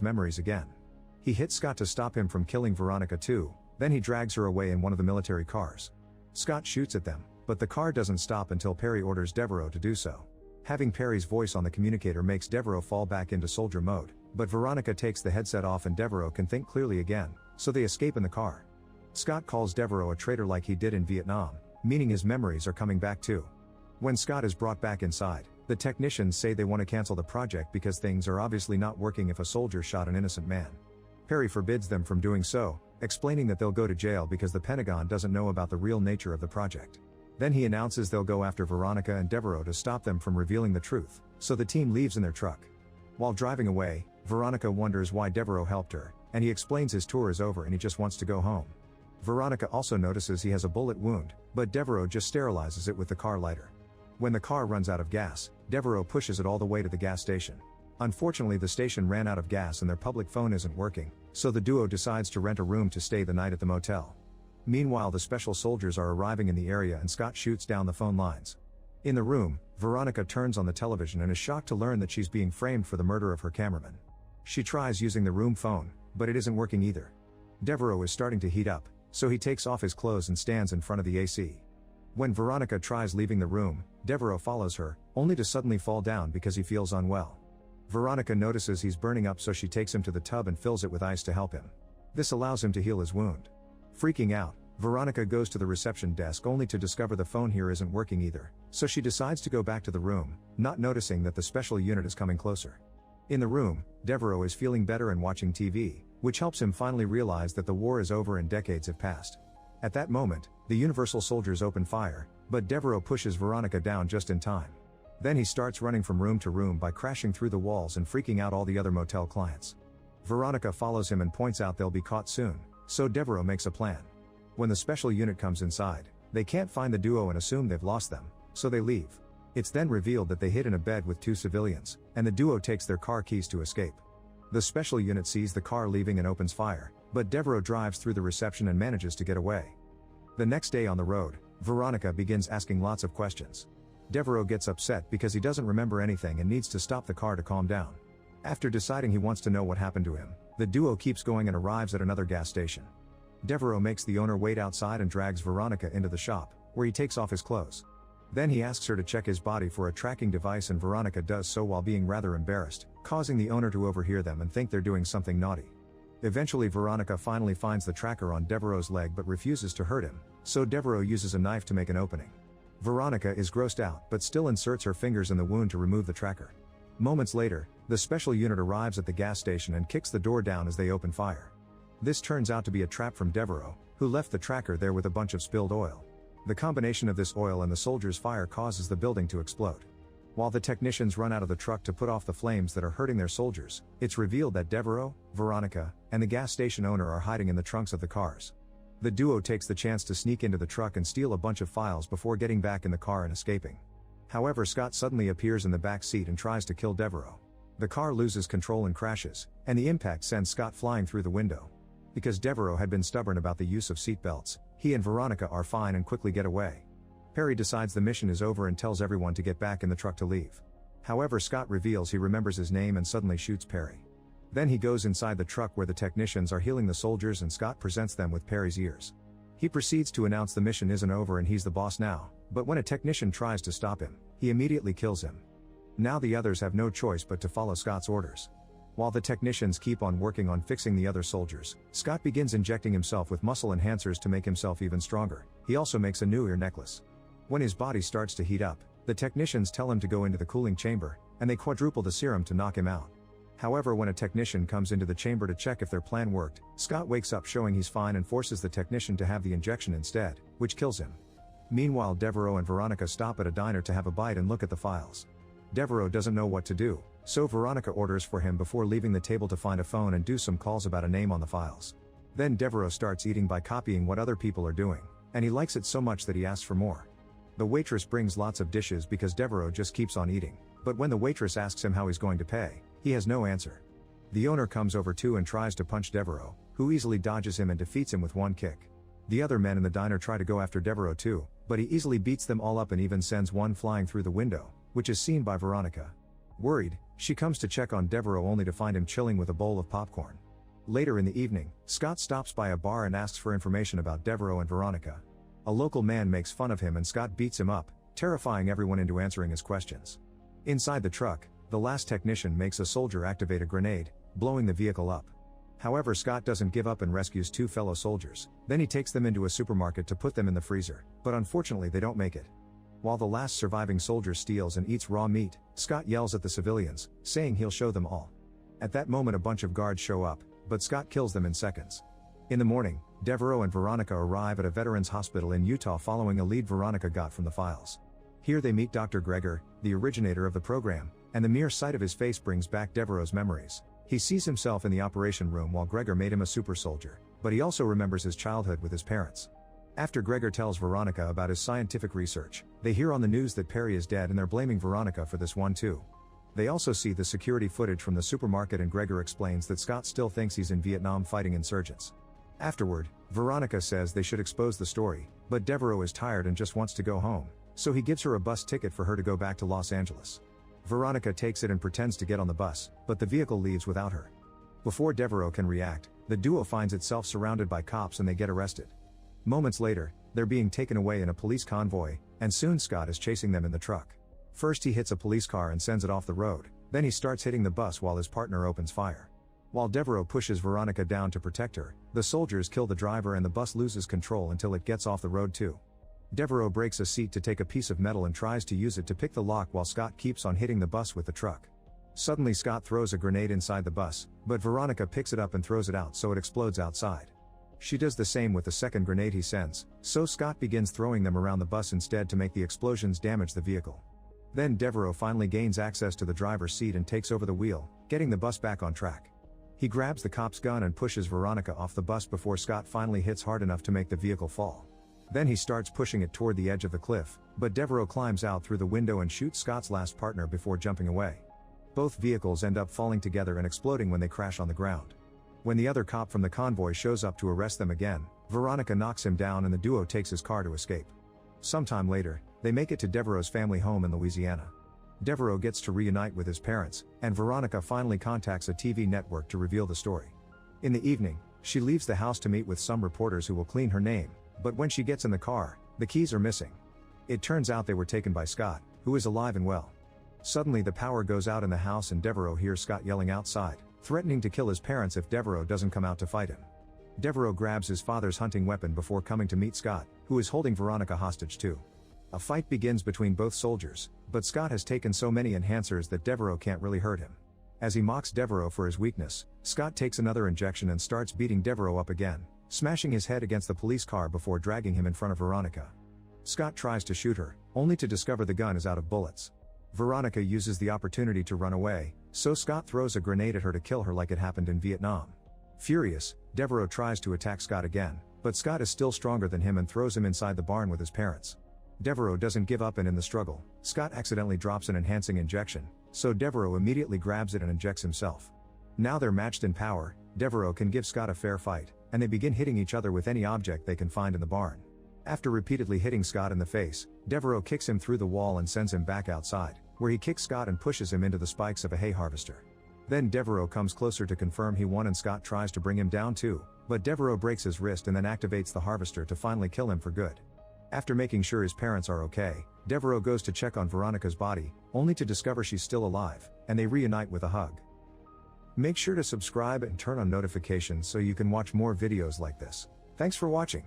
memories again. He hits Scott to stop him from killing Veronica too, then he drags her away in one of the military cars. Scott shoots at them, but the car doesn't stop until Perry orders Devereaux to do so. Having Perry's voice on the communicator makes Devereaux fall back into soldier mode, but Veronica takes the headset off and Devereaux can think clearly again, so they escape in the car. Scott calls Devereaux a traitor like he did in Vietnam, meaning his memories are coming back too. When Scott is brought back inside, the technicians say they want to cancel the project because things are obviously not working if a soldier shot an innocent man. Perry forbids them from doing so, explaining that they'll go to jail because the Pentagon doesn't know about the real nature of the project. Then he announces they'll go after Veronica and Devereaux to stop them from revealing the truth, so the team leaves in their truck. While driving away, Veronica wonders why Devereaux helped her, and he explains his tour is over and he just wants to go home. Veronica also notices he has a bullet wound, but Devereaux just sterilizes it with the car lighter. When the car runs out of gas, Devereaux pushes it all the way to the gas station. Unfortunately, the station ran out of gas and their public phone isn't working, so the duo decides to rent a room to stay the night at the motel. Meanwhile, the special soldiers are arriving in the area and Scott shoots down the phone lines. In the room, Veronica turns on the television and is shocked to learn that she's being framed for the murder of her cameraman. She tries using the room phone, but it isn't working either. Devereaux is starting to heat up, so he takes off his clothes and stands in front of the AC. When Veronica tries leaving the room, Devereaux follows her, only to suddenly fall down because he feels unwell. Veronica notices he's burning up, so she takes him to the tub and fills it with ice to help him. This allows him to heal his wound. Freaking out, Veronica goes to the reception desk only to discover the phone here isn't working either, so she decides to go back to the room, not noticing that the special unit is coming closer. In the room, Devereaux is feeling better and watching TV, which helps him finally realize that the war is over and decades have passed. At that moment, the Universal soldiers open fire, but Devereaux pushes Veronica down just in time. Then he starts running from room to room by crashing through the walls and freaking out all the other motel clients. Veronica follows him and points out they'll be caught soon, so Devereaux makes a plan. When the special unit comes inside, they can't find the duo and assume they've lost them, so they leave. It's then revealed that they hid in a bed with two civilians, and the duo takes their car keys to escape. The special unit sees the car leaving and opens fire, but Devereaux drives through the reception and manages to get away. The next day on the road, Veronica begins asking lots of questions. Devereaux gets upset because he doesn't remember anything and needs to stop the car to calm down. After deciding he wants to know what happened to him, the duo keeps going and arrives at another gas station. Devereaux makes the owner wait outside and drags Veronica into the shop, where he takes off his clothes. Then he asks her to check his body for a tracking device and Veronica does so while being rather embarrassed, causing the owner to overhear them and think they're doing something naughty. Eventually Veronica finally finds the tracker on Devereaux's leg but refuses to hurt him, so Devereaux uses a knife to make an opening. Veronica is grossed out but still inserts her fingers in the wound to remove the tracker. Moments later, the special unit arrives at the gas station and kicks the door down as they open fire. This turns out to be a trap from Devereaux, who left the tracker there with a bunch of spilled oil. The combination of this oil and the soldiers' fire causes the building to explode. While the technicians run out of the truck to put off the flames that are hurting their soldiers, it's revealed that Devereaux, Veronica, and the gas station owner are hiding in the trunks of the cars. The duo takes the chance to sneak into the truck and steal a bunch of files before getting back in the car and escaping. However, Scott suddenly appears in the back seat and tries to kill Devereaux. The car loses control and crashes, and the impact sends Scott flying through the window. Because Devereaux had been stubborn about the use of seatbelts, he and Veronica are fine and quickly get away. Perry decides the mission is over and tells everyone to get back in the truck to leave. However, Scott reveals he remembers his name and suddenly shoots Perry. Then he goes inside the truck where the technicians are healing the soldiers and Scott presents them with Perry's ears. He proceeds to announce the mission isn't over and he's the boss now, but when a technician tries to stop him, he immediately kills him. Now the others have no choice but to follow Scott's orders. While the technicians keep on working on fixing the other soldiers, Scott begins injecting himself with muscle enhancers to make himself even stronger. He also makes a new ear necklace. When his body starts to heat up, the technicians tell him to go into the cooling chamber, and they quadruple the serum to knock him out. However, when a technician comes into the chamber to check if their plan worked, Scott wakes up showing he's fine and forces the technician to have the injection instead, which kills him. Meanwhile, Devereaux and Veronica stop at a diner to have a bite and look at the files. Devereaux doesn't know what to do, so Veronica orders for him before leaving the table to find a phone and do some calls about a name on the files. Then Devereaux starts eating by copying what other people are doing, and he likes it so much that he asks for more. The waitress brings lots of dishes because Devereaux just keeps on eating, but when the waitress asks him how he's going to pay, he has no answer. The owner comes over too and tries to punch Devereaux, who easily dodges him and defeats him with one kick. The other men in the diner try to go after Devereaux too, but he easily beats them all up and even sends one flying through the window, which is seen by Veronica. Worried, She comes to check on Devereaux only to find him chilling with a bowl of popcorn. Later in the evening, Scott stops by a bar and asks for information about Devereaux and Veronica. A local man makes fun of him and Scott beats him up, terrifying everyone into answering his questions. Inside the truck, the last technician makes a soldier activate a grenade, blowing the vehicle up. However, Scott doesn't give up and rescues 2 fellow soldiers. Then he takes them into a supermarket to put them in the freezer, but unfortunately they don't make it. While the last surviving soldier steals and eats raw meat, Scott yells at the civilians, saying he'll show them all. At that moment a bunch of guards show up, but Scott kills them in seconds. In the morning, Devereaux and Veronica arrive at a veterans hospital in Utah following a lead Veronica got from the files. Here they meet Dr. Gregor, the originator of the program, and the mere sight of his face brings back Devereaux's memories. He sees himself in the operation room while Gregor made him a super soldier, but he also remembers his childhood with his parents. After Gregor tells Veronica about his scientific research, they hear on the news that Perry is dead and they're blaming Veronica for this one too. They also see the security footage from the supermarket and Gregor explains that Scott still thinks he's in Vietnam fighting insurgents. Afterward, Veronica says they should expose the story, but Devereaux is tired and just wants to go home, so he gives her a bus ticket for her to go back to Los Angeles. Veronica takes it and pretends to get on the bus, but the vehicle leaves without her. Before Devereaux can react, the duo finds itself surrounded by cops and they get arrested. Moments later, they're being taken away in a police convoy, and soon Scott is chasing them in the truck. First he hits a police car and sends it off the road, then he starts hitting the bus while his partner opens fire. While Devereaux pushes Veronica down to protect her, the soldiers kill the driver and the bus loses control until it gets off the road too. Devereaux breaks a seat to take a piece of metal and tries to use it to pick the lock while Scott keeps on hitting the bus with the truck. Suddenly Scott throws a grenade inside the bus, but Veronica picks it up and throws it out so it explodes outside. She does the same with the second grenade he sends, so Scott begins throwing them around the bus instead to make the explosions damage the vehicle. Then Devereaux finally gains access to the driver's seat and takes over the wheel, getting the bus back on track. He grabs the cop's gun and pushes Veronica off the bus before Scott finally hits hard enough to make the vehicle fall. Then he starts pushing it toward the edge of the cliff, but Devereaux climbs out through the window and shoots Scott's last partner before jumping away. Both vehicles end up falling together and exploding when they crash on the ground. When the other cop from the convoy shows up to arrest them again, Veronica knocks him down and the duo takes his car to escape. Sometime later, they make it to Devereaux's family home in Louisiana. Devereaux gets to reunite with his parents, and Veronica finally contacts a TV network to reveal the story. In the evening, she leaves the house to meet with some reporters who will clean her name, but when she gets in the car, the keys are missing. It turns out they were taken by Scott, who is alive and well. Suddenly the power goes out in the house and Devereaux hears Scott yelling outside, threatening to kill his parents if Devereaux doesn't come out to fight him. Devereaux grabs his father's hunting weapon before coming to meet Scott, who is holding Veronica hostage too. A fight begins between both soldiers, but Scott has taken so many enhancers that Devereaux can't really hurt him. As he mocks Devereaux for his weakness, Scott takes another injection and starts beating Devereaux up again, smashing his head against the police car before dragging him in front of Veronica. Scott tries to shoot her, only to discover the gun is out of bullets. Veronica uses the opportunity to run away, so Scott throws a grenade at her to kill her like it happened in Vietnam. Furious, Devereaux tries to attack Scott again, but Scott is still stronger than him and throws him inside the barn with his parents. Devereaux doesn't give up and in the struggle, Scott accidentally drops an enhancing injection, so Devereaux immediately grabs it and injects himself. Now they're matched in power, Devereaux can give Scott a fair fight, and they begin hitting each other with any object they can find in the barn. After repeatedly hitting Scott in the face, Devereaux kicks him through the wall and sends him back outside, where he kicks Scott and pushes him into the spikes of a hay harvester. Then Devereaux comes closer to confirm he won and Scott tries to bring him down too, but Devereaux breaks his wrist and then activates the harvester to finally kill him for good. After making sure his parents are okay, Devereaux goes to check on Veronica's body, only to discover she's still alive, and they reunite with a hug. Make sure to subscribe and turn on notifications so you can watch more videos like this. Thanks for watching.